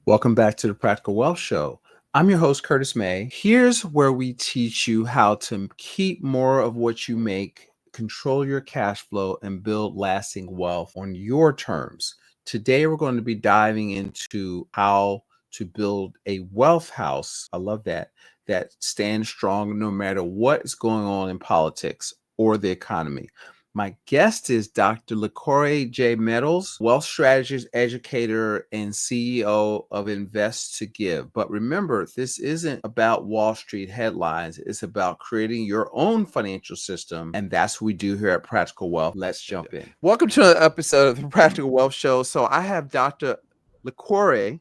Welcome back to the Practical Wealth Show. I'm your host, Curtis May. Here's where we teach you how to keep more of what you make, control your cash flow, and build lasting wealth on your terms. Today, we're going to be diving into how to build a wealth house. I love that stands strong no matter what is going on in politics or the economy. My guest is Dr. Laquore J. Meadows, wealth strategist, educator, and CEO of Invest2Give. But remember, this isn't about Wall Street headlines. It's about creating your own financial system. And that's what we do here at Practical Wealth. Let's jump in. Welcome to an episode of the Practical Wealth Show. So I have Dr. Laquore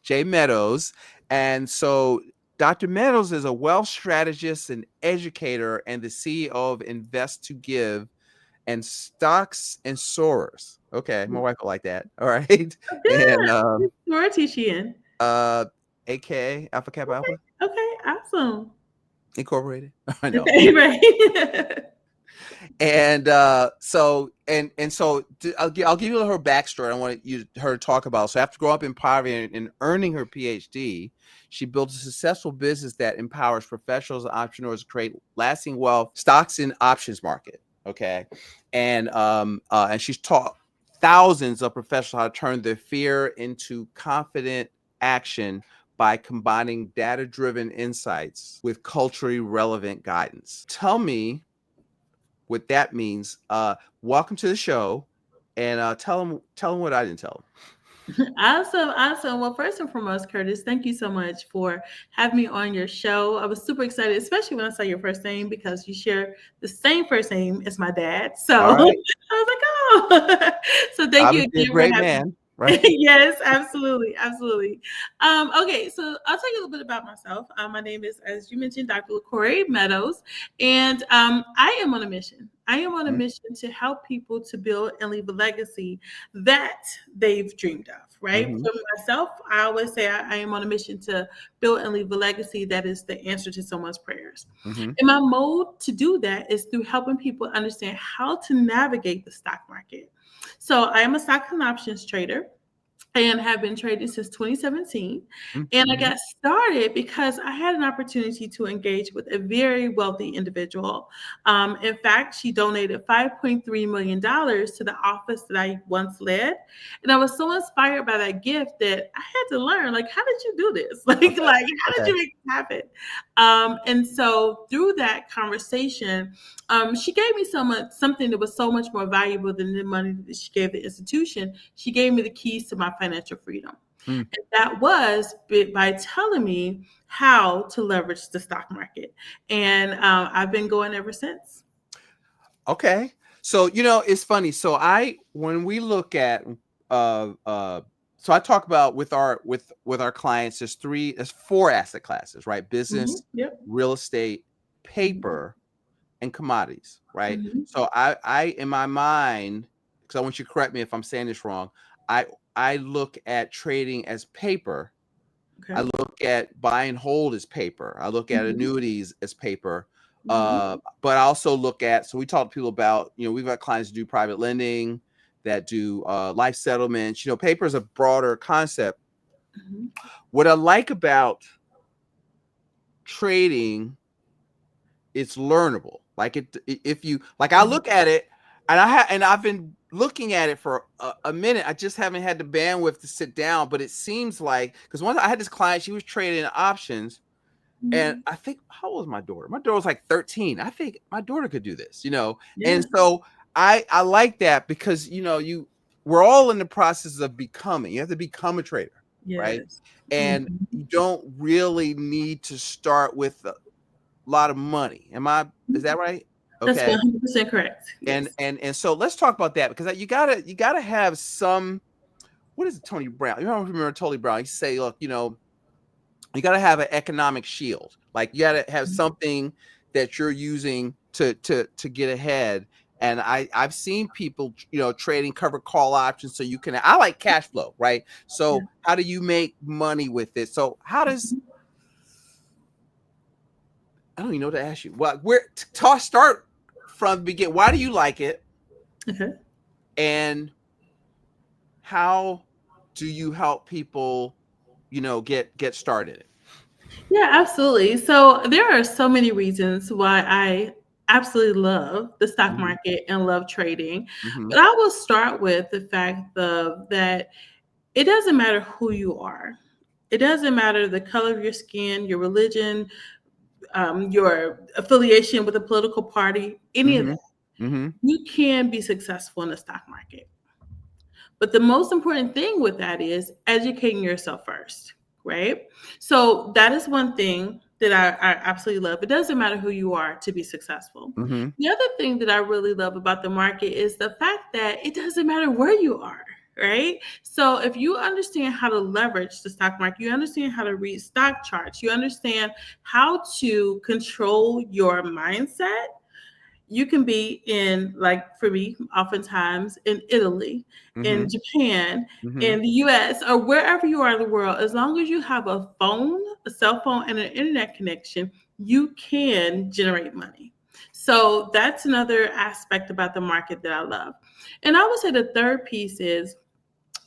J. Meadows. And so Dr. Meadows is a wealth strategist and educator and the CEO of Invest2Give and Stocks Sorors. Okay, my wife will like that. All right. And What is she in? AKA Alpha Kappa Alpha Okay, awesome. Incorporated. I know. Okay, right. And so I'll give you her backstory. I want her to talk about. So after growing up in poverty and earning her Ph.D., she built a successful business that empowers professionals and entrepreneurs to create lasting wealth, stocks and options market. Okay, and she's taught thousands of professionals how to turn their fear into confident action by combining data-driven insights with culturally relevant guidance. Tell me what that means. Welcome to the show, and tell them what I didn't tell them. Awesome. Well, first and foremost, Curtis, thank you so much for having me on your show. I was super excited, especially when I saw your first name because you share the same first name as my dad. So All right. I was like, oh, so thank you again for having me. Right? Yes, absolutely. Okay, so I'll tell you a little bit about myself. My name is, as you mentioned, Dr. Laquore Meadows, and I am on a mission. I am on a mission to help people to build and leave a legacy that they've dreamed of, right? For myself, I always say I am on a mission to build and leave a legacy that is the answer to someone's prayers. And my mode to do that is through helping people understand how to navigate the stock market. So I am a stocks and options trader and have been trading since 2017. And I got started because I had an opportunity to engage with a very wealthy individual. In fact, she donated $5.3 million to the office that I once led. And I was so inspired by that gift that I had to learn, like, how did you do this? How did you make it happen? And so through that conversation, she gave me something that was so much more valuable than the money that she gave the institution. She gave me the keys to my financial freedom. And that was by telling me how to leverage the stock market. And I've been going ever since. Okay. So, it's funny. So when we look at, so I talk about with our clients, there's 4 asset classes, right? Business, real estate, paper, and commodities, right? So I in my mind, because I want you to correct me if I'm saying this wrong, I look at trading as paper. Okay. I look at buy and hold as paper. I look at annuities as paper. But I also look at, so we talk to people about, we've got clients who do private lending, that do life settlements. Paper is a broader concept. What I like about trading, it's learnable. Like I look at it, and I've been looking at it for a minute. I just haven't had the bandwidth to sit down. But it seems like, because once I had this client, she was trading options, and I think, how old was my daughter? My daughter was like 13. I think my daughter could do this, And so I like that because we're all in the process of becoming. You have to become a trader, right? And you don't really need to start with a lot of money. Is that right? Okay. That's 100% correct. Yes. And so let's talk about that, because you gotta have some. What is it, Tony Brown? You don't remember Tony Brown? He say, look, you gotta have an economic shield. Like, you gotta have something that you're using to get ahead. And I've seen people, trading covered call options, so you can. I like cash flow, right? So how do you make money with it? So how does I don't even know what to ask you. Well, start from the beginning. Why do you like it? Okay. And how do you help people, get started? Yeah, absolutely. So there are so many reasons why I absolutely love the stock Mhm, market and love trading. mhm, But I will start with the fact of that it doesn't matter who you are. It doesn't matter the color of your skin, your religion, your affiliation with a political party, any of that. mhm, mhm, You can be successful in the stock market. But the most important thing with that is educating yourself first, right? So that is one thing that I absolutely love. It doesn't matter who you are to be successful. mhm. The other thing that I really love about the market is the fact that it doesn't matter where you are, right? So if you understand how to leverage the stock market, you understand how to read stock charts, you understand how to control your mindset, you can be in, like for me, oftentimes in Italy, in Mhm, Japan, mhm. in the US, or wherever you are in the world, as long as you have a phone, a cell phone, and an internet connection, you can generate money. So that's another aspect about the market that I love. And I would say the third piece is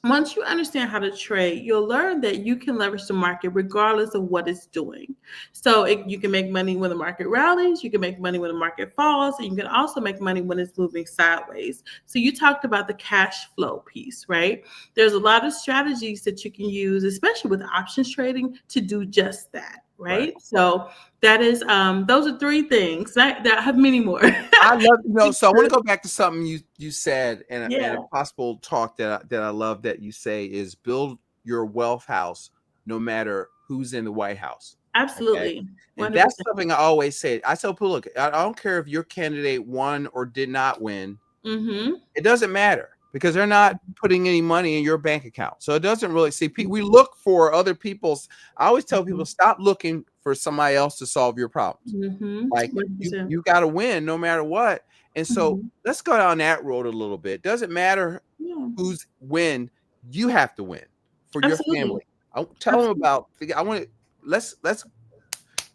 once you understand how to trade, you'll learn that you can leverage the market regardless of what it's doing. So you can make money when the market rallies, you can make money when the market falls, and you can also make money when it's moving sideways. So you talked about the cash flow piece, right? There's a lot of strategies that you can use, especially with options trading, to do just that, Right. right? So that is those are three things. I have many more. I love, so I want to go back to something you said, and a Yeah, possible talk that I love that you say is build your wealth house no matter who's in the White House. Okay. absolutely. And that's 100%. something I always say. I tell people, look, I don't care if your candidate won or did not win. Mm-hmm. It doesn't matter because they're not putting any money in your bank account. So it doesn't really see. We look for other people's. I always tell people, stop looking for somebody else to solve your problems. Mhm, Like, you 100%. you got to win no matter what. And so Mhm. let's go down that road a little bit. Doesn't matter Yeah, who's win. You have to win for your absolutely, family. I tell them absolutely. about. I want to let's.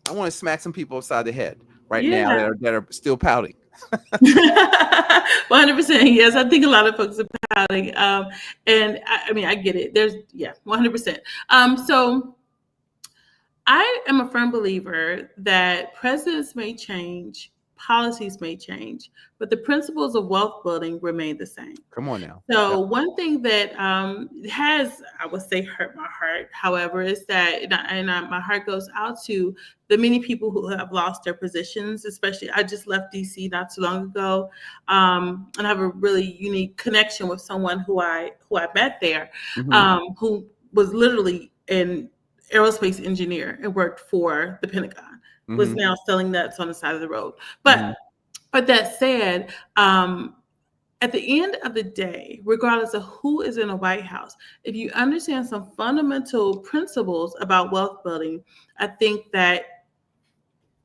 I want to smack some people upside the head right now Yeah. that are still pouting. 100%. Yes, I think a lot of folks are pouting. And I mean, I get it. There's, yeah, 100%. So I am a firm believer that presidents may change, policies may change, but the principles of wealth building remain the same. Come on now. So Yep. one thing that has, I would say, hurt my heart, however, is that, my heart goes out to the many people who have lost their positions. Especially, I just left DC not too long ago, and I have a really unique connection with someone who I met there, Hmm. who was literally an aerospace engineer and worked for the Pentagon. Was Hmm. now selling nuts on the side of the road, but. Hmm. But that said, at the end of the day, regardless of who is in the White House, if you understand some fundamental principles about wealth building, I think that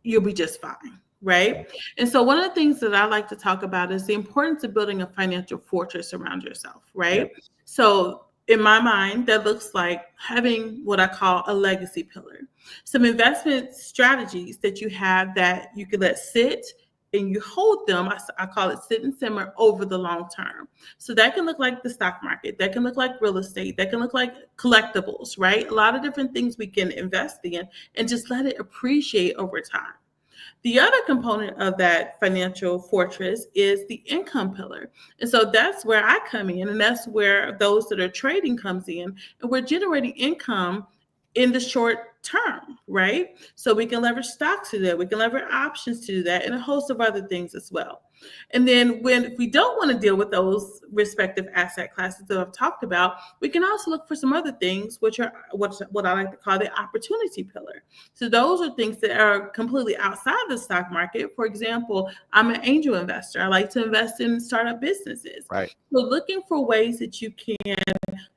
you'll be just fine. Right. And so, one of the things that I like to talk about is the importance of building a financial fortress around yourself. Yep. Right. So, in my mind, that looks like having what I call a legacy pillar, some investment strategies that you have that you can let sit and you hold them. I call it sit and simmer over the long term. So that can look like the stock market, that can look like real estate, that can look like collectibles, right? A lot of different things we can invest in and just let it appreciate over time. The other component of that financial fortress is the income pillar. And so that's where I come in, and that's where those that are trading comes in, and we're generating income in the short term, right? So we can leverage stocks to that, we can leverage options to do that, and a host of other things as well. And then when we don't want to deal with those respective asset classes that I've talked about, we can also look for some other things, which are what I like to call the opportunity pillar. So those are things that are completely outside the stock market. For example, I'm an angel investor. I like to invest in startup businesses. Right. So looking for ways that you can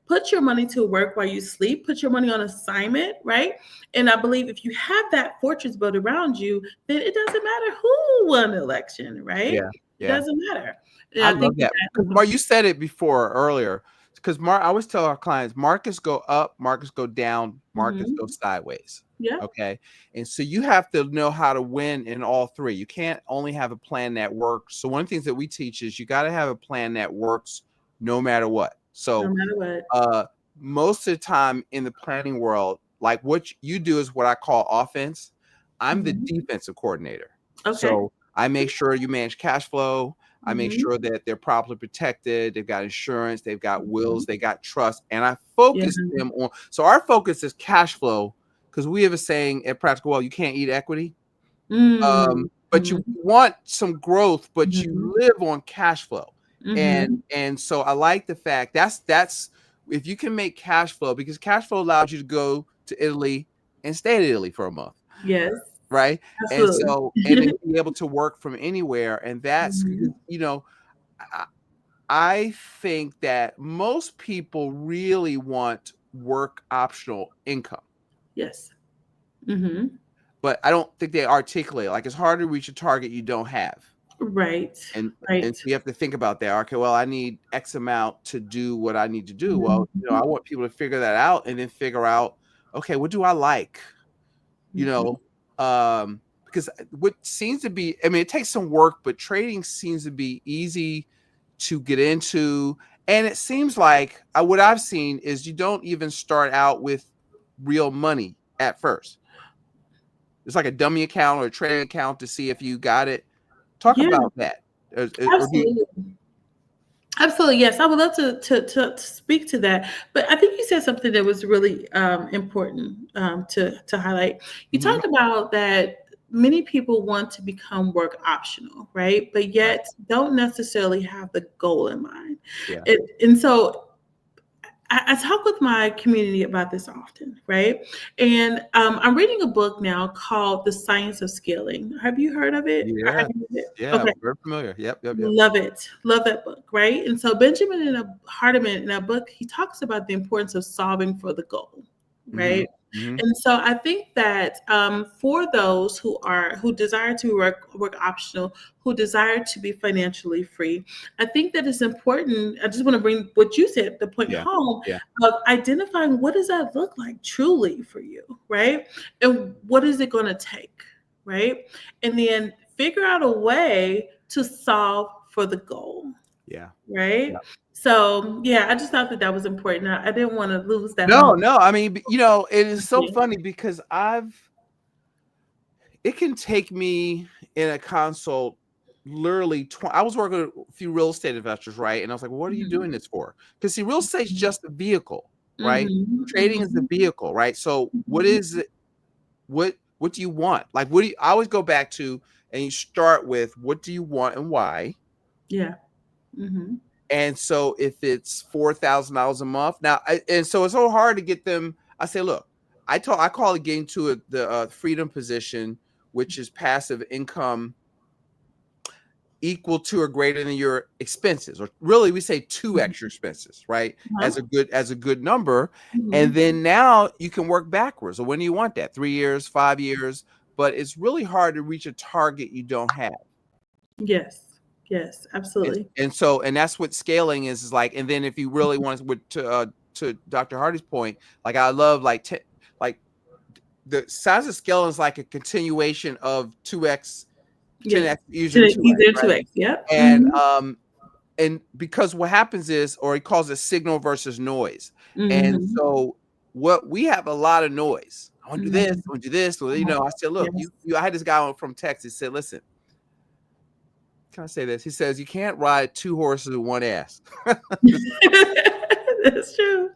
put your money to work while you sleep, put your money on assignment, right? And I believe if you have that fortress built around you, then it doesn't matter who won the election, right? Yeah. It Yeah. doesn't matter. And I I think love that because Mark, you said it before earlier. Because Mark, I always tell our clients, markets go up, markets go down, markets go Mhm. sideways. Yeah, Okay, and so you have to know how to win in all three. You can't only have a plan that works. So one of the things that we teach is you got to have a plan that works no matter what. no So matter what. uh, most of the time in the planning world, like what you do is what I call offense. I'm the Mhm. defensive coordinator. Okay. So I make sure you manage cash flow. I make Mhm. sure that they're properly protected. They've got insurance, they've got wills, Mhm. they got trust. And I Yeah. focus them on, so our focus is cash flow because we have a saying at Practical Well, you can't eat equity. Mm. But you Mhm. want some growth, but you Mhm. live on cash flow. And Mhm. and so I like the fact that's if you can make cash flow, because cash flow allows you to go to Italy and stay in Italy for a month, Yes. right? And Absolutely. so and then be able to work from anywhere. And that's, Mhm. I, I think that most people really want work optional income, Yes. Mhm. but I don't think they articulate it. Like it's hard to reach a target you don't have. Right. And Right. you have to think about that. Okay, well, I need X amount to do what I need to do. Well, I Mhm. want people to figure that out and then figure out, okay, what do I like? You Mhm. know, because what seems to be, I mean, it takes some work, but trading seems to be easy to get into. And it seems like what I've seen is you don't even start out with real money at first. It's like a dummy account or a trading account to see if you got it. Talk Yeah, about that. Or do you, absolutely. Absolutely, yes. I would love to speak to that. But I think you said something that was really important to highlight. You mhm, talked about that many people want to become work optional, right? But right. yet don't necessarily have the goal in mind. Yeah. And so I talk with my community about this often, right? And I'm reading a book now called The Science of Scaling. Have you heard of it? Or have Yes. you read it? Yeah, Okay. very familiar. Yep, yep, yep. Love it. Love that book, right? And so Benjamin Hardiman in that book, he talks about the importance of solving for the goal, Mhm, right? mhm. And so I think that for those who desire to work optional, who desire to be financially free, I think that it's important. I just want to bring what you said, the point Yeah, home yeah, of identifying what does that look like truly for you, right? And what is it going to take, right? And then figure out a way to solve for the goal, yeah, right? yeah. So yeah, I just thought that that was important. I didn't want to lose that No, moment. no, I mean, it is so funny because it can take me in a consult literally I was working with a few real estate investors, right? And I was like, well, what are you Mhm. doing this for? Because see, real estate's just a vehicle, right? Mhm. Trading is the Mhm. vehicle, right? So what Mhm. is it? What do you want? Like, what do you, I always go back to, and you start with what do you want and why? Yeah. Mhm. And so if it's $4,000 a month now, and so it's so hard to get them. I say, look, I call it getting to the freedom position, which is passive income equal to or greater than your expenses, or really we say two Mhm. extra expenses, right? Uh-huh. As a good number, and Mhm. then now you can work backwards. So when do you want that? 3 years, 5 years, but it's really hard to reach a target you don't have. Yes. Yes. Absolutely. And that's what scaling is like. And then if you really want to Dr. Hardy's point, like I love like the size of scaling is like a continuation of 2x, Yeah. 10x, To using the 2x, easier to right? X. Yep. And Mhm. because what happens is, or he calls it signal versus noise. And Mhm. so what we have a lot of noise. I want to do this, Mhm. I want to do this. Well, Uh-huh. I said, look, Yes. I had this guy from Texas said, listen, can I say this? He says, you can't ride two horses with one ass. That's true.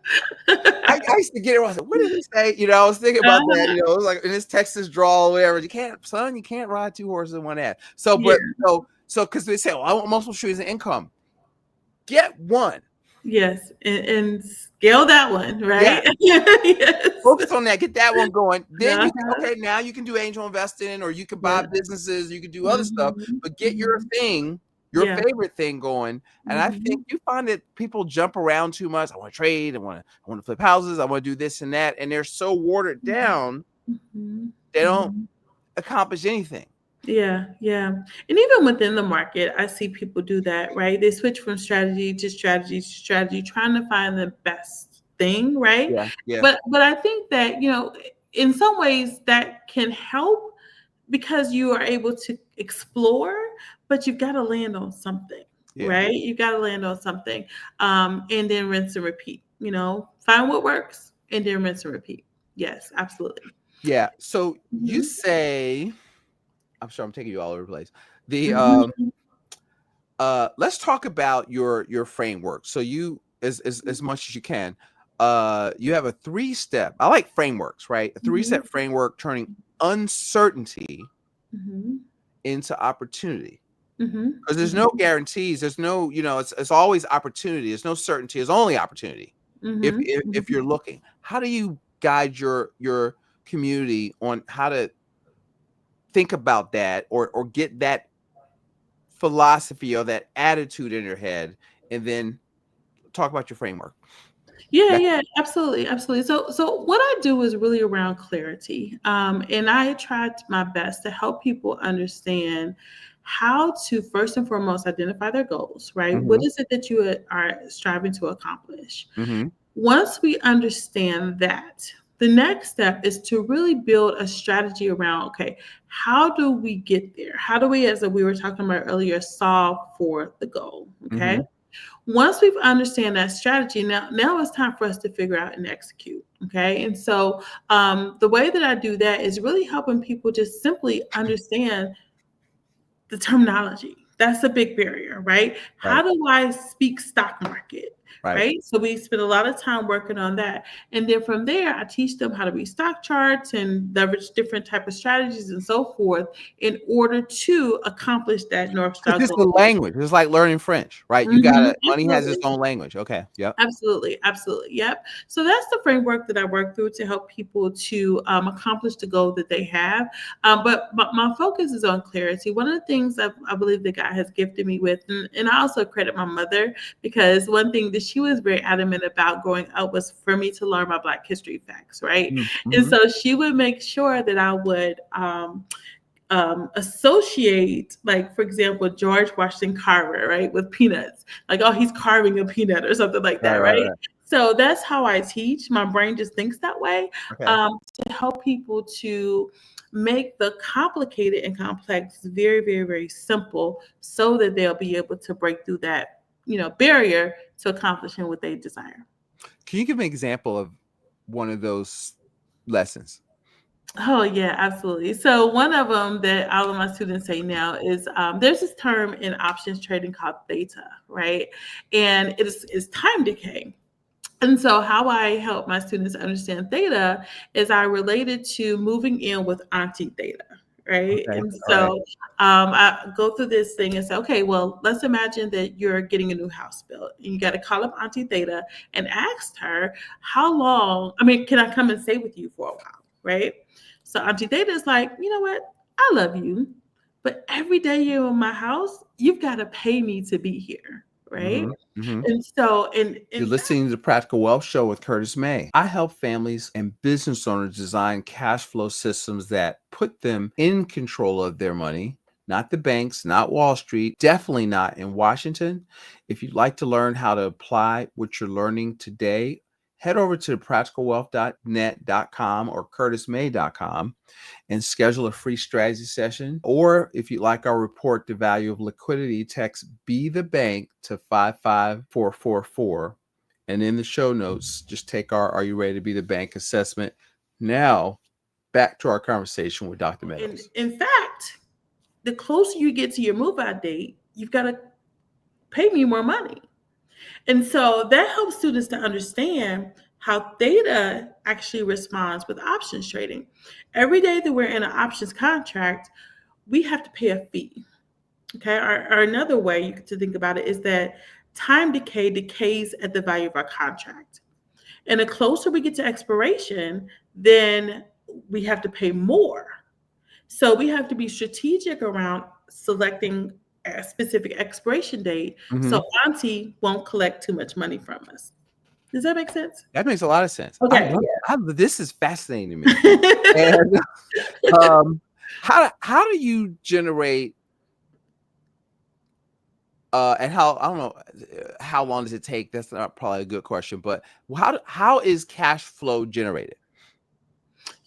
I used to get it. I was like, what did he say? I was thinking about that. Uh-huh. It was like in this Texas drawl, or whatever. You can't ride two horses in one ass. So, Yeah. because they say, well, I want multiple streams of income. Get one. Yes, and scale that one, Yeah. right? Yes. Focus on that. Get that one going. Then you can, Uh-huh. okay, now you can do angel investing, or you can buy Yeah. businesses, you can do other stuff, Mhm. but get your Mhm. thing, your Yeah. favorite thing going. And I think Mhm. you find that people jump around too much. I want to trade, I want to flip houses, I want to do this and that. And they're so watered Mhm. down, Mhm. they don't Mhm. accomplish anything. Yeah, yeah. And even within the market, I see people do that, right? They switch from strategy to strategy to strategy, trying to find the best thing, right? Yeah, yeah, But I think that, in some ways that can help because you are able to explore, but you've got to land on something, yeah, right? You got to land on something, and then rinse and repeat. find what works and then rinse and repeat. Yes, absolutely. Yeah. So you Mhm. say, I'm sure I'm taking you all over the place. The Mhm. let's talk about your framework. So you, as much as you can, you have a 3-step. I like frameworks, right? A 3-step Mhm. framework turning uncertainty Mhm. into opportunity. Mhm. Because there's no Mhm. guarantees. There's no, it's always opportunity. There's no certainty. There's only opportunity. If Mhm. if, if Mhm. you're looking, how do you guide your community on how to think about that, or get that philosophy or that attitude in your head, and then talk about your framework? Yeah, That yeah, absolutely, absolutely. So what I do is really around clarity, and I try my best to help people understand how to first and foremost identify their goals. Right, what Mhm, is it that you are striving to accomplish? mhm, Once we understand that, the next step is to really build a strategy around, okay, how do we get there? How do we, as we were talking about earlier, solve for the goal? Okay. mhm. Once we've understand that strategy, now it's time for us to figure out and execute. Okay. And so the way that I do that is really helping people just simply understand the terminology. That's a big barrier, right? How Right, do I speak stock market? right. Right. So we spend a lot of time working on that. And then from there, I teach them how to read stock charts and leverage different type of strategies and so forth in order to accomplish that North Star Because it's the goal. language. It's like learning French, right? You Mhm, gotta money has its absolutely. own language. Okay. Yep. Absolutely, absolutely. Yep. So that's the framework that I work through to help people to accomplish the goal that they have. But my focus is on clarity. One of the things I believe that God has gifted me with, and I also credit my mother because one thing that she was very adamant about growing up was for me to learn my Black history facts, right? Mm, And mhm. so she would make sure that I would. Associate, like, for example, George Washington Carver, right, with peanuts. Like, oh, he's carving a peanut or something like Right, that, right, right? right. So that's how I teach. My brain just thinks that way, Okay. to help people to make the complicated and complex very, very, very simple so that they'll be able to break through that, barrier to accomplishing what they desire. Can you give me an example of one of those lessons? Oh yeah, absolutely. So one of them that all of my students say now is there's this term in options trading called theta, right? And it's time decay. And so, how I help my students understand theta is I relate it to moving in with Auntie Theta, right? Okay. And All right. so, I go through this thing and say, okay, well, let's imagine that you're getting a new house built, and you got to call up Auntie Theta and ask her, how long? I mean, can I come and stay with you for a while, right? So, Auntie Theta is like, you know what? I love you, but every day you're in my house, you've got to pay me to be here, right? Mhm, mhm. And so, and You're in fact, listening to the Practical Wealth Show with Curtis May. I help families and business owners design cash flow systems that put them in control of their money, not the banks, not Wall Street, definitely not in Washington. If you'd like to learn how to apply what you're learning today, head over to practicalwealth.net.com or curtismay.com and schedule a free strategy session. Or if you'd like our report, The Value of Liquidity, text Be the Bank to 55444. And in the show notes, just take our Are You Ready to Be the Bank assessment. Now, back to our conversation with Dr. Meadows. in fact, the closer you get to your move out date, you've got to pay me more money. And so that helps students to understand how theta actually responds with options trading. Every day that we're in an options contract, we have to pay a fee. Okay. Or another way to think about it is that time decay decays at the value of our contract. And the closer we get to expiration, then we have to pay more. So we have to be strategic around selecting a specific expiration date so Mhm. Auntie won't collect too much money from us. Does that make sense? That makes a lot of sense. Okay, This is fascinating to me. yeah. And um, how do you generate and how, I don't know, how long does it take? That's not probably a good question, but how is cash flow generated?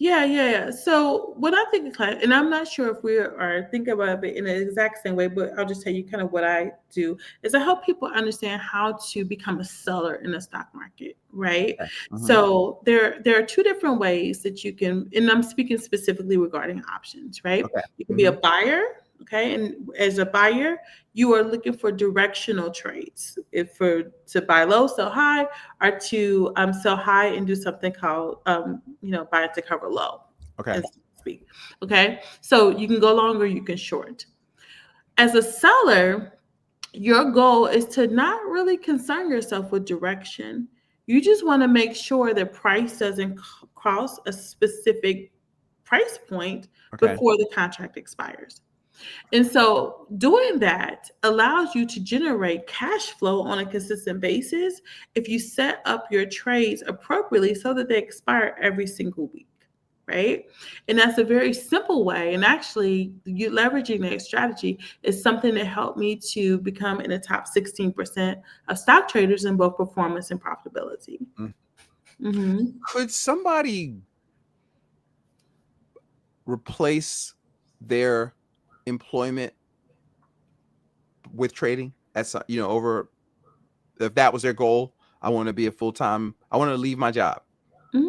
Yeah. So when I think of class, and I'm not sure if we are thinking about it in the exact same way, but I'll just tell you kind of what I do is I help people understand how to become a seller in the stock market, right? Okay. Hmm. So there are two different ways that you can, and I'm speaking specifically regarding options, right? Okay. You can be a Hmm. buyer, okay, and as a buyer, you are looking for directional trades, if for to buy low, sell high, or to sell high and do something called buy it to cover low, Okay. and speak. Okay, so you can go long or you can short. As a seller, your goal is to not really concern yourself with direction. You just want to make sure the price doesn't cross a specific price point Okay. before the contract expires. And so doing that allows you to generate cash flow on a consistent basis if you set up your trades appropriately so that they expire every single week. Right. And that's a very simple way. And actually, you leveraging that strategy is something that helped me to become in the top 16% of stock traders in both performance and profitability. Mm. Hmm. Could somebody replace their employment with trading? That's over if that was their goal. I want to be a full time. I want to leave my job. Hmm.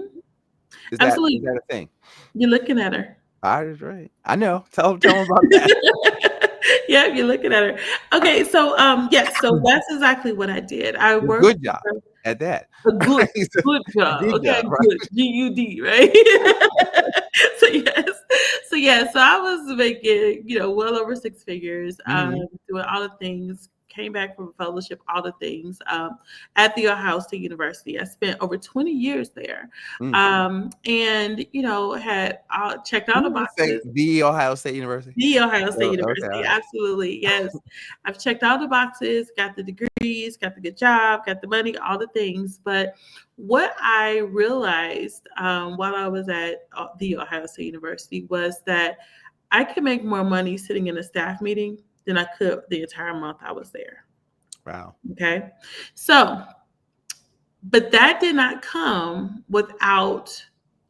Is Absolutely. that a thing? You're looking at her. I is right. I know. Tell them about that. Yeah, you're looking at her. Okay, so yes, so that's exactly what I did. I A worked good job for at that. a good It's good a job. good Okay, job, right? good. GUD, right? So yes. So yeah, so I was making, well over six figures, Hmm. doing all the things, came back from fellowship, all the things, at the Ohio State University. I spent over 20 years there. Mm. And had checked all You the want to say boxes. the Ohio State University? The Ohio State Oh, okay, all University, right. absolutely, yes. I've checked all the boxes, got the degrees, got the good job, got the money, all the things. But what I realized while I was at the Ohio State University was that I could make more money sitting in a staff meeting than I could the entire month I was there. Wow. Okay, so but that did not come without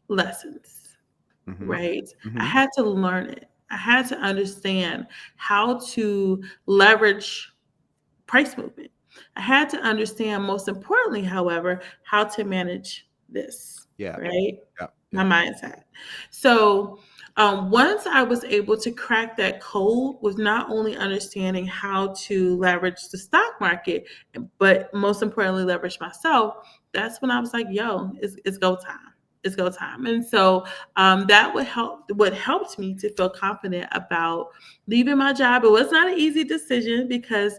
lessons, Hmm. right? I Hmm. had to learn it. I had to understand how to leverage price movement. I had to understand, most importantly, however, how to manage this, Yeah. right? Yeah. My Yeah. mindset. So once I was able to crack that code with not only understanding how to leverage the stock market, but most importantly, leverage myself, that's when I was like, yo, it's go time. It's go time. And so that would help. What helped me to feel confident about leaving my job. It was not an easy decision because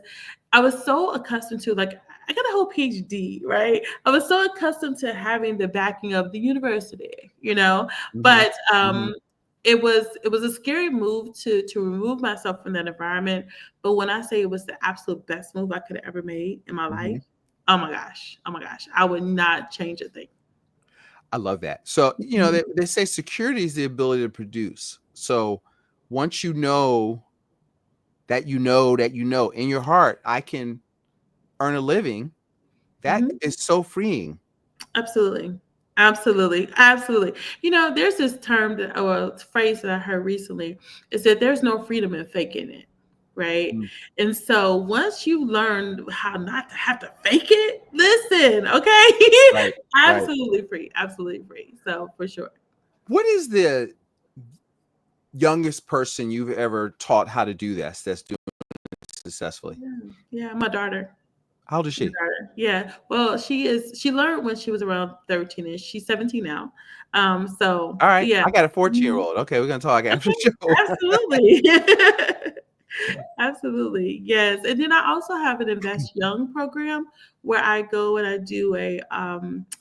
I was so accustomed to, like, I got a whole PhD, right? I was so accustomed to having the backing of the university, Hmm. but Hmm. it was a scary move to remove myself from that environment. But when I say it was the absolute best move I could have ever made in my Hmm. life, oh my gosh, I would not change a thing. I love that. So, Mhm. they say security is the ability to produce. So once you know that in your heart, I can earn a living, that Mhm. is so freeing. Absolutely. Absolutely. There's this term that, or a phrase that I heard recently, is that there's no freedom in faking it, right? Mm. And so once you learn how not to have to fake it, listen, okay? Right. Right. Absolutely free. Absolutely free. So for sure. What is the youngest person you've ever taught how to do this that's doing it successfully? Yeah, my daughter. How old is My she? daughter. Yeah. Well, she learned when she was around 13ish. She's 17 now. So All so right. yeah. I got a 14-year Mhm. old. Okay, we're gonna talk after Okay, the show. absolutely. Absolutely. Yes. And then I also have an Invest Young program where I go and I do a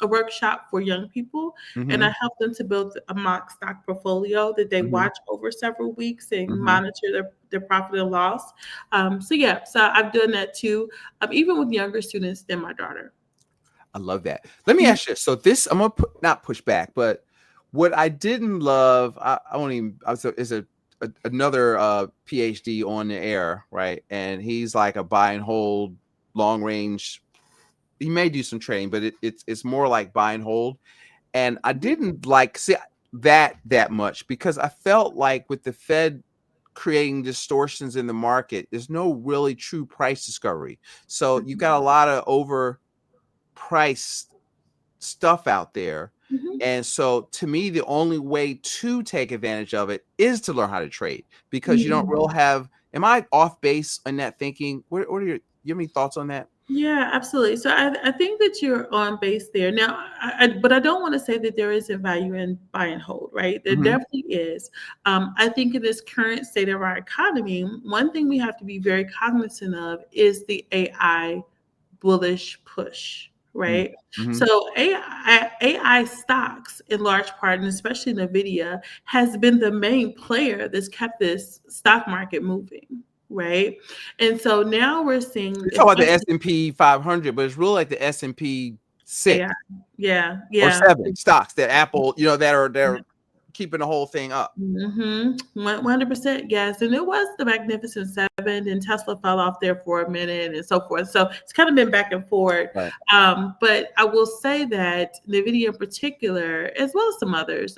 workshop for young people, and I Hmm. help them to build a mock stock portfolio that they Hmm. watch over several weeks and Hmm. monitor their profit and loss. So yeah, so I've done that too, even with younger students than my daughter. I love that. Let me Mhm. ask you. So this, I'm gonna not push back, but what I didn't love, I won't even. I was is another PhD on the air, right? And he's like a buy and hold, long range. He may do some trading, but it's more like buy and hold. And I didn't like see. that much, because I felt like with the Fed creating distortions in the market, there's no really true price discovery. So you've got a lot of overpriced stuff out there. Mhm. And so to me, the only way to take advantage of it is to learn how to trade, because you don't Mhm. really have, am I off base on that thinking? What are you have any thoughts on that? Yeah, absolutely. So I think that you're on base there. Now, but I don't want to say that there isn't value in buy and hold, right? There Mm-hmm. definitely is. I think in this current state of our economy, one thing we have to be very cognizant of is the AI bullish push, right? Mm-hmm. So AI stocks, in large part, and especially NVIDIA, has been the main player that's kept this stock market moving, right? And so now we're seeing, You're talking about the especially S&P 500, but it's really like the S&P 6 AI. Yeah, or yeah. 7 stocks that Apple, they're keeping the whole thing up. Mm-hmm. 100%, yes. And it was the Magnificent Seven, and Tesla fell off there for a minute and so forth. So it's kind of been back and forth. Right. But I will say that NVIDIA in particular, as well as some others,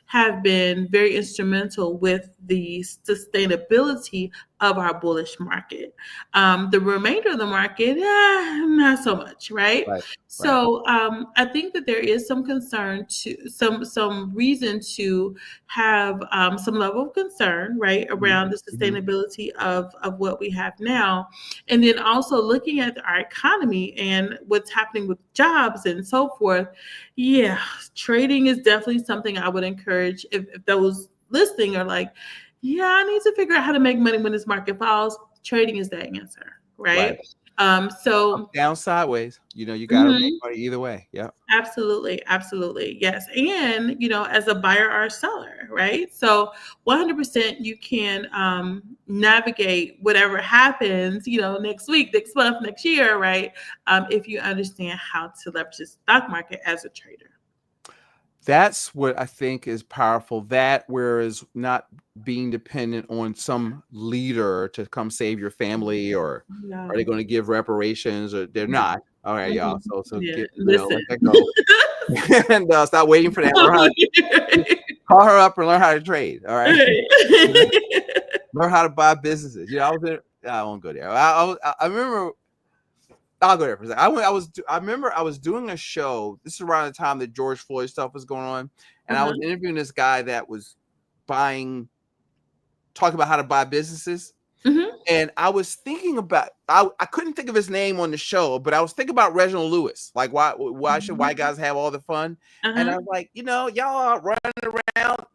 have been very instrumental with the sustainability of our bullish market. The remainder of the market, not so much, right? Right. Right. So I think that there is some concern to some reason to have some level of concern, right, around the Mm-hmm. sustainability of what we have now, and then also looking at our economy and what's happening with jobs and so forth. Yeah, trading is definitely something I would encourage if those listening are like, yeah, I need to figure out how to make money when this market falls. Trading is that answer, Right. right? Up, So down, sideways. You got to make mhm, money either way. Yeah. absolutely, absolutely, yes. And as a buyer or a seller, right? So 100% you can navigate whatever happens, next week, next month, next year, right? If you understand how to leverage the stock market as a trader. That's what I think is powerful. That, whereas not being dependent on some leader to come save your family, or Yeah. are they going to give reparations, or they're not. All right, y'all. Mhm. So Yeah. get, Listen. let that go. And stop waiting for that. Learn how to call her up and learn how to trade. All right. Learn how to buy businesses. I was in, I won't go there. I remember, I'll go there for a second. I remember I was doing a show. This is around the time that George Floyd stuff was going on, and I Uh-huh. was interviewing this guy that was talking about how to buy businesses. Mhm. And I was thinking about, I couldn't think of his name on the show, but I was thinking about Reginald Lewis. Like, why should white guys have all the fun? And I Uh-huh. was like, y'all are running around.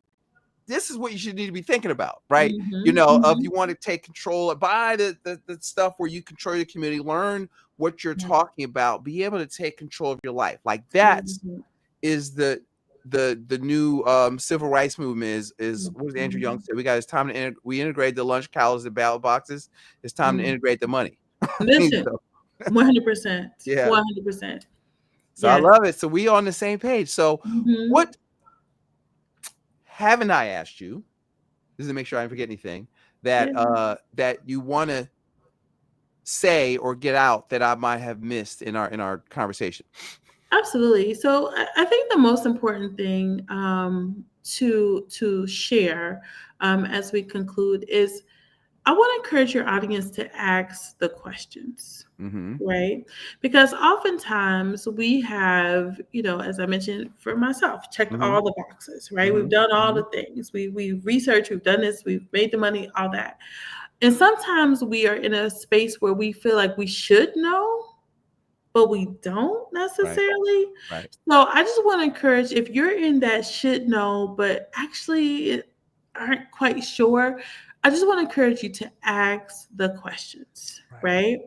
This is what you should need to be thinking about, right? Mhm. Of, Mhm. you want to take control, buy the stuff where you control your community, learn what you're Mhm. talking about, be able to take control of your life. Like, that's Mhm. is the new civil rights movement. Is what does Andrew Young Mhm. say? It's time to we integrate the lunch cows, the ballot boxes. It's time to Mhm. integrate the money. Listen, So, 100%, yeah. 100%. So I Yes. love it. So we on the same page. So Mhm. what haven't I asked you? This is to make sure I don't forget anything that Yeah, that you want to say or get out that I might have missed in our conversation. absolutely. So I think the most important thing to share as we conclude is I want to encourage your audience to ask the questions, Mm-hmm. right? Because oftentimes we have, as I mentioned for myself, checked Mm-hmm. all the boxes, right? We've Mm-hmm. done all Mm-hmm. the things. We've researched, we've done this, we've made the money, all that. And sometimes we are in a space where we feel like we should know, but we don't Right. necessarily. Right. So I just want to encourage, if you're in that should know, but actually aren't quite sure, I just want to encourage you to ask the questions, Right. right?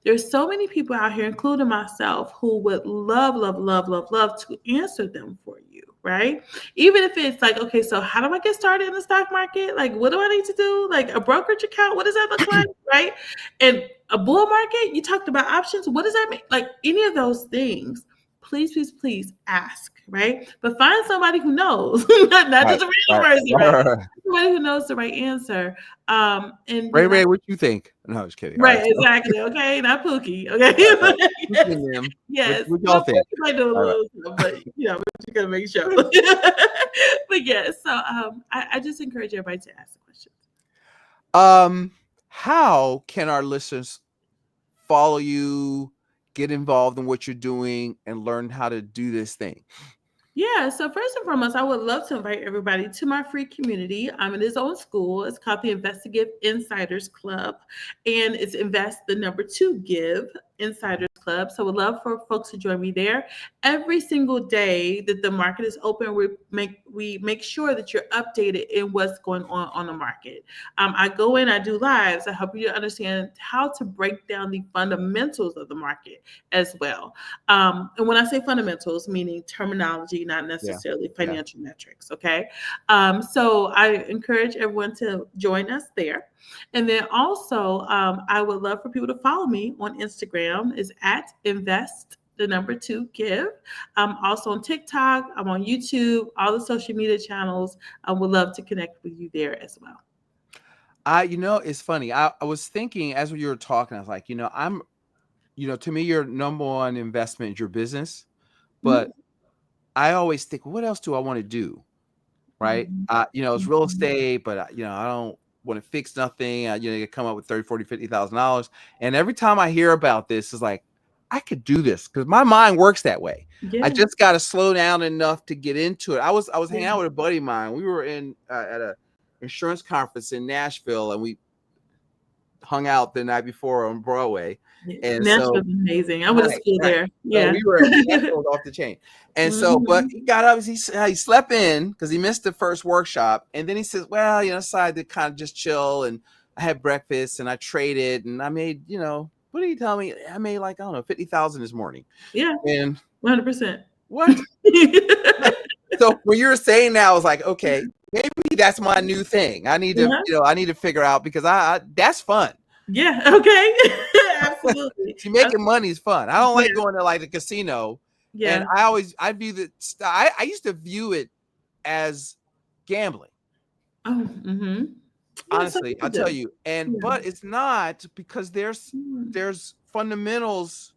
There's so many people out here, including myself, who would love, love, love, love, love to answer them for you, right? Even if it's like, okay, so how do I get started in the stock market? Like, what do I need to do? Like a brokerage account? What does that look like, right? And a bull market, you talked about options. What does that mean? Like any of those things. please, please, please ask, right? But find somebody who knows, not Right, just a right, random person, right? right. Somebody who knows the right answer. And Ray then Ray, what you think? No, I was kidding. All right, right, so exactly. Okay, not Pookie. Okay. right, right. Pookie and them. Yes. What y'all Well, think? Pookie might do a All right. little stuff, but we gotta make sure. But yes, so I just encourage everybody to ask the questions. How can our listeners follow you, get involved in what you're doing, and learn how to do this thing? Yeah, so first and foremost, I would love to invite everybody to my free community. It is on school. It's called the Invest2Give Insiders Club, and it's Invest the number two Give Insiders Club. So, would love for folks to join me there. Every single day that the market is open, we make sure that you're updated in what's going on the market. I go in, I do lives, I help you to understand how to break down the fundamentals of the market as well. And when I say fundamentals, meaning terminology, not Yeah, necessarily yeah. financial metrics. Okay. So I encourage everyone to join us there. And then also, I would love for people to follow me on Instagram is at invest the number two give. I'm also on TikTok. I'm on YouTube, all the social media channels. I would love to connect with you there as well. It's funny. I was thinking as you were talking, I was like, to me, your number one investment is your business. But Mhm. I always think, what else do I want to do? Right. Mhm. It's real Mhm. estate, but I don't want to fix nothing. You come up with 30, 40, $50,000. And every time I hear about this, it's like, I could do this because my mind works that way. I Yeah. just got to slow down enough to get into it. I was hanging Yeah. out with a buddy of mine. We were in at a insurance conference in Nashville, and we hung out the night before on Broadway. Yeah. And so, Nashville's amazing. I went to right, school right. there. So Yeah. we were Nashville was off the chain. And so, but Mhm. he got up, he slept in because he missed the first workshop. And then he says, well, I decided to kind of just chill. And I had breakfast and I traded and I made, what did he tell me? I made like, I don't know, 50,000 this morning. Yeah, And 100%. what? So when you were saying that, I was like, okay, maybe that's my new thing. I need to, Uh-huh. I need to figure out because I that's fun. Yeah, okay. Absolutely. See, making money is fun. I don't Yeah, like going to like the casino, and yeah. I view that. I used to view it as gambling. Oh, mhm. Yeah, some Honestly, people I'll tell do. you, Yeah. but it's not because there's Mm. there's fundamentals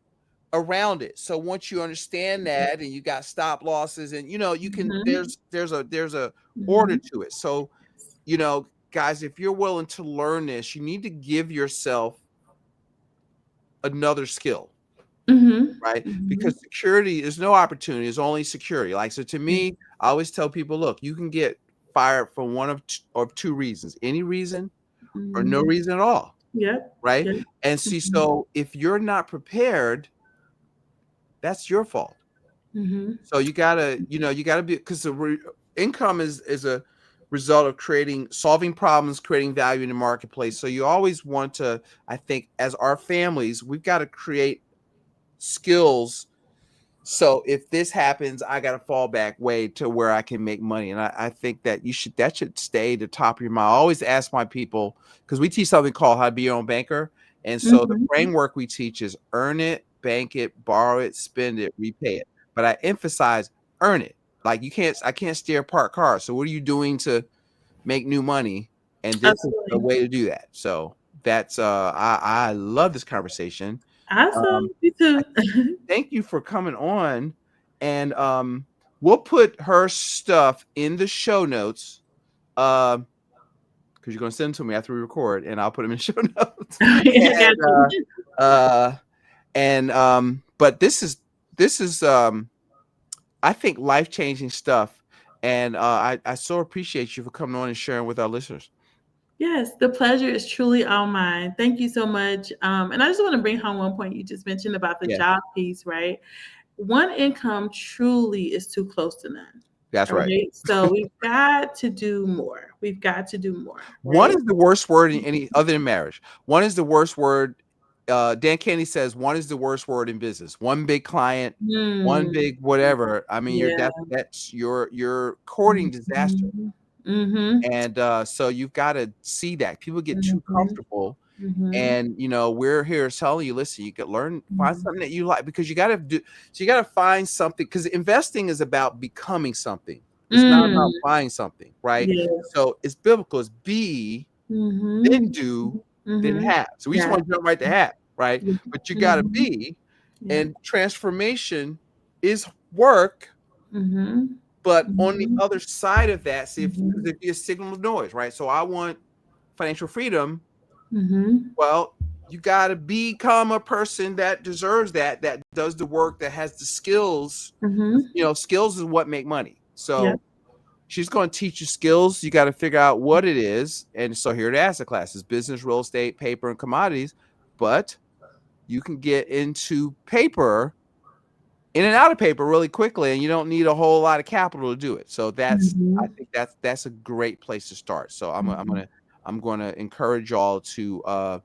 around it. So once you understand Yeah. that, and you got stop losses, and you can Mhm. there's a order Mhm. to it. So guys, if you're willing to learn this, you need to give yourself another skill. Mhm. Right? Mhm. Because security is no opportunity, it's only security. Like, so to Yeah. me, I always tell people, look, you can get fired for one of two reasons, any reason or no Mhm. reason at all. Yep. Right? Yep. And see, Mhm. so if you're not prepared, that's your fault. Mhm. So you gotta be because income is a result of solving problems, creating value in the marketplace. So you always want to, I think, as our families, we've got to create skills. So if this happens, I got a fallback way to where I can make money. And I think that should stay the top of your mind. I always ask my people, because we teach something called how to be your own banker. And so the Mhm. framework we teach is earn it, bank it, borrow it, spend it, repay it. But I emphasize earn it. Like I can't steer parked cars. So what are you doing to make new money? And this is a Absolutely. way to do that. So that's I love this conversation. Awesome. Um, Me too. Thank you for coming on. And we'll put her stuff in the show notes. Because you're gonna send them to me after we record, and I'll put them in the show notes. I got And you. uh but this is I think life-changing stuff. And I so appreciate you for coming on and sharing with our listeners. Yes, the pleasure is truly all mine. Thank you so much. And I just want to bring home one point you just mentioned about the Yeah, job piece, right? One income truly is too close to none. that's All right. right. So we've got to do more. We've got to do more, One right? is the worst word in any other than marriage. One is the worst word. Dan Kennedy says one is the worst word in business. One big client, one Mm, big whatever. I mean, yeah. that's you're courting disaster. Mm-hmm. Mm-hmm. And so you've got to see that people get too Mm-hmm. comfortable. And, we're here telling you, listen, you can find Mhm. something that you like, because you got to so you got to find something, because investing is about becoming something. It's not Mm. about buying something, right? Yes. So it's biblical. It's be, then Mhm. do, then Mhm. have. So we just Yeah. want to jump right to have, right? Yeah. But you got to Mhm. be, Yeah. and transformation is work. Mhm. But on the Mhm. other side of that, see, because Mhm. if you signal of noise, right? So I want financial freedom. Mhm. Well, you got to become a person that deserves that does the work, that has the skills. Mhm. Skills is what make money. Yeah. So she's going to teach you skills. You got to figure out what it is. And so here are the asset classes: business, real estate, paper, and commodities. But you can get into paper, in and out of paper really quickly, and you don't need a whole lot of capital to do it. So I Mhm. think that's a great place to start. So Mhm. I'm gonna encourage y'all to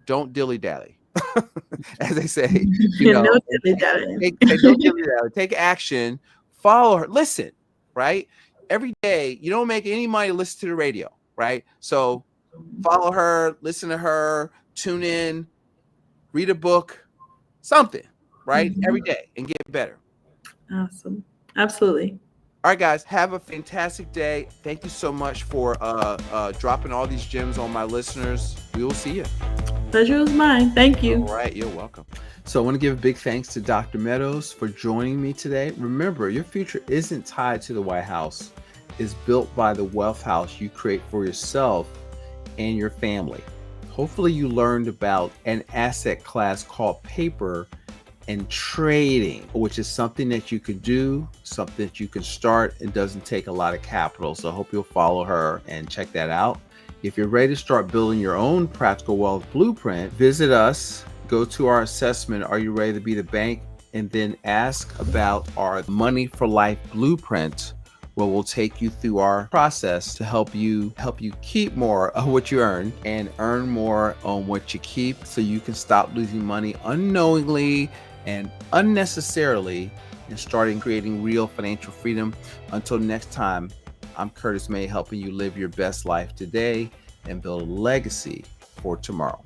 don't dilly dally, as they say, No and dilly dallying. take don't dilly dally, take action, follow her, listen, right? Every day, you don't make any money, listen to the radio, right? So follow her, listen to her, tune in, read a book, something, right? Every Mhm. day, and get better. Awesome. Absolutely. All right, guys, have a fantastic day. Thank you so much for dropping all these gems on my listeners. We will see you. Pleasure was mine. Thank you. All right, you're welcome. So I want to give a big thanks to Dr. Meadows for joining me today. Remember, your future isn't tied to the White House. It's built by the wealth house you create for yourself and your family. Hopefully you learned about an asset class called paper and trading, which is something that you can do, something that you can start. It doesn't take a lot of capital. So I hope you'll follow her and check that out. If you're ready to start building your own practical wealth blueprint, visit us, go to our assessment, Are You Ready to Be the Bank? And then ask about our Money for Life blueprint, where we'll take you through our process to help you keep more of what you earn and earn more on what you keep, so you can stop losing money unknowingly and unnecessarily, and starting creating real financial freedom. Until next time, I'm Curtis May, helping you live your best life today and build a legacy for tomorrow.